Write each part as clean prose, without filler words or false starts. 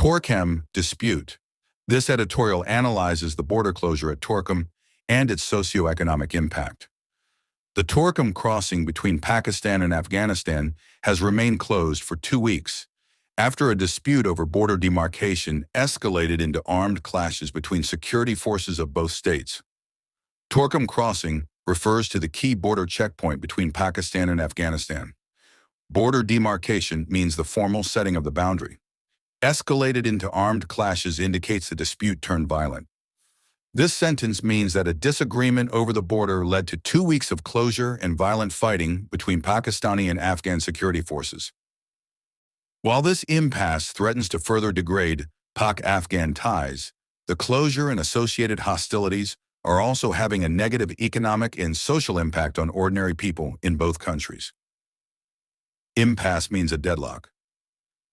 Torkham Dispute. This editorial analyzes the border closure at Torkham and its socio-economic impact. The Torkham crossing between Pakistan and Afghanistan has remained closed for 2 weeks, after a dispute over border demarcation escalated into armed clashes between security forces of both states. Torkham crossing refers to the key border checkpoint between Pakistan and Afghanistan. Border demarcation means the formal setting of the boundary. Escalated into armed clashes indicates the dispute turned violent. This sentence means that a disagreement over the border led to 2 weeks of closure and violent fighting between Pakistani and Afghan security forces. While this impasse threatens to further degrade Pak-Afghan ties, the closure and associated hostilities are also having a negative economic and social impact on ordinary people in both countries. Impasse means a deadlock.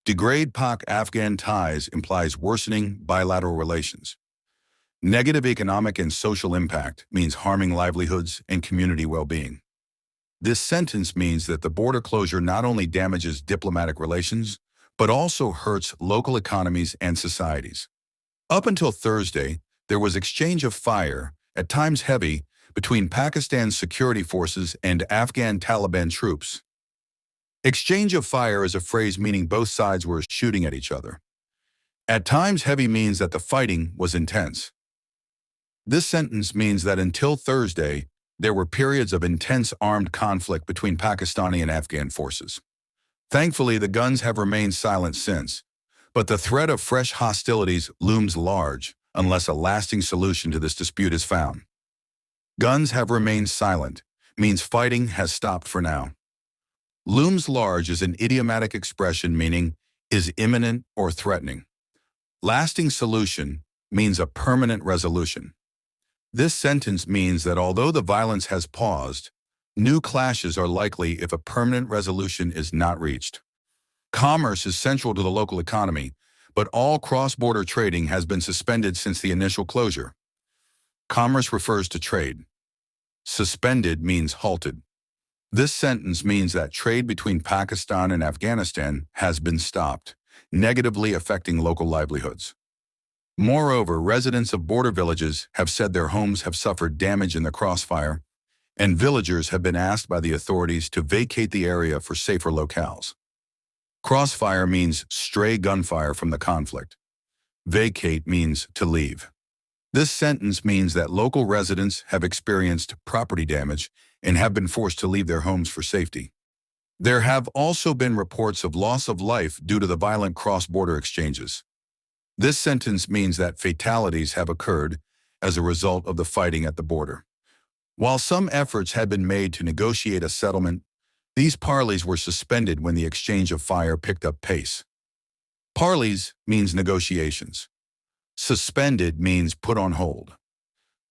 Degrade Pak-Afghan ties implies worsening bilateral relations. Negative economic and social impact means harming livelihoods and community well-being. This sentence means that the border closure not only damages diplomatic relations, but also hurts local economies and societies. Up until Thursday, there was exchange of fire, at times heavy, between Pakistan's security forces and Afghan Taliban troops. Exchange of fire is a phrase meaning both sides were shooting at each other. At times heavy means that the fighting was intense. This sentence means that until Thursday, there were periods of intense armed conflict between Pakistani and Afghan forces. Thankfully, the guns have remained silent since, but the threat of fresh hostilities looms large unless a lasting solution to this dispute is found. Guns have remained silent means fighting has stopped for now. Looms large is an idiomatic expression meaning is imminent or threatening. Lasting solution means a permanent resolution. This sentence means that although the violence has paused, new clashes are likely if a permanent resolution is not reached. Commerce is central to the local economy, but all cross-border trading has been suspended since the initial closure. Commerce refers to trade. Suspended means halted. This sentence means that trade between Pakistan and Afghanistan has been stopped, negatively affecting local livelihoods. Moreover, residents of border villages have said their homes have suffered damage in the crossfire, and villagers have been asked by the authorities to vacate the area for safer locales. Crossfire means stray gunfire from the conflict. Vacate means to leave. This sentence means that local residents have experienced property damage and have been forced to leave their homes for safety. There have also been reports of loss of life due to the violent cross-border exchanges. This sentence means that fatalities have occurred as a result of the fighting at the border. While some efforts had been made to negotiate a settlement, these parleys were suspended when the exchange of fire picked up pace. Parleys means negotiations. Suspended means put on hold.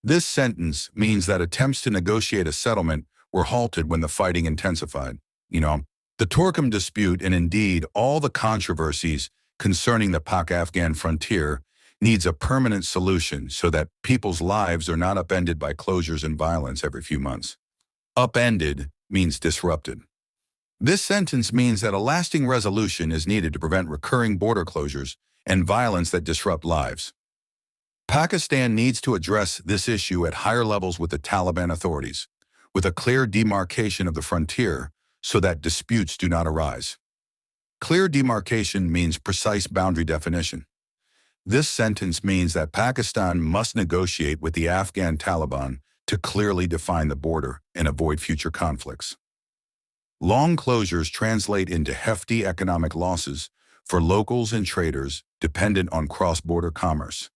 This sentence means that attempts to negotiate a settlement were halted when the fighting intensified. The Torkham dispute and indeed all the controversies concerning the Pak-Afghan frontier needs a permanent solution so that people's lives are not upended by closures and violence every few months. Upended means disrupted. This sentence means that a lasting resolution is needed to prevent recurring border closures and violence that disrupt lives. Pakistan needs to address this issue at higher levels with the Taliban authorities, with a clear demarcation of the frontier so that disputes do not arise. Clear demarcation means precise boundary definition. This sentence means that Pakistan must negotiate with the Afghan Taliban to clearly define the border and avoid future conflicts. Long closures translate into hefty economic losses for locals and traders dependent on cross-border commerce.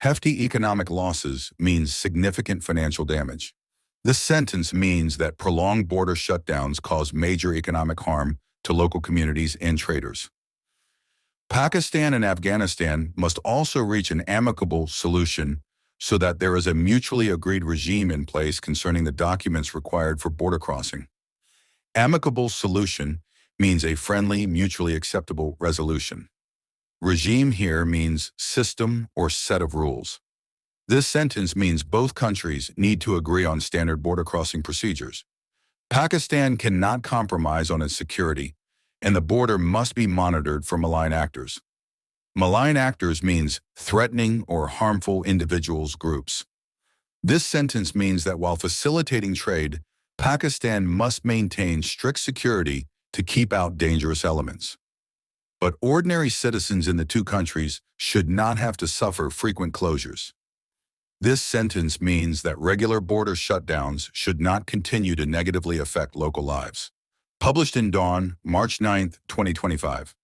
Hefty economic losses means significant financial damage. This sentence means that prolonged border shutdowns cause major economic harm to local communities and traders. Pakistan and Afghanistan must also reach an amicable solution so that there is a mutually agreed regime in place concerning the documents required for border crossing. Amicable solution means a friendly, mutually acceptable resolution. Regime here means system or set of rules. This sentence means both countries need to agree on standard border crossing procedures. Pakistan cannot compromise on its security, and the border must be monitored for malign actors. Malign actors means threatening or harmful individuals, groups. This sentence means that while facilitating trade, Pakistan must maintain strict security to keep out dangerous elements. But ordinary citizens in the two countries should not have to suffer frequent closures. This sentence means that regular border shutdowns should not continue to negatively affect local lives. Published in Dawn, March 9, 2025.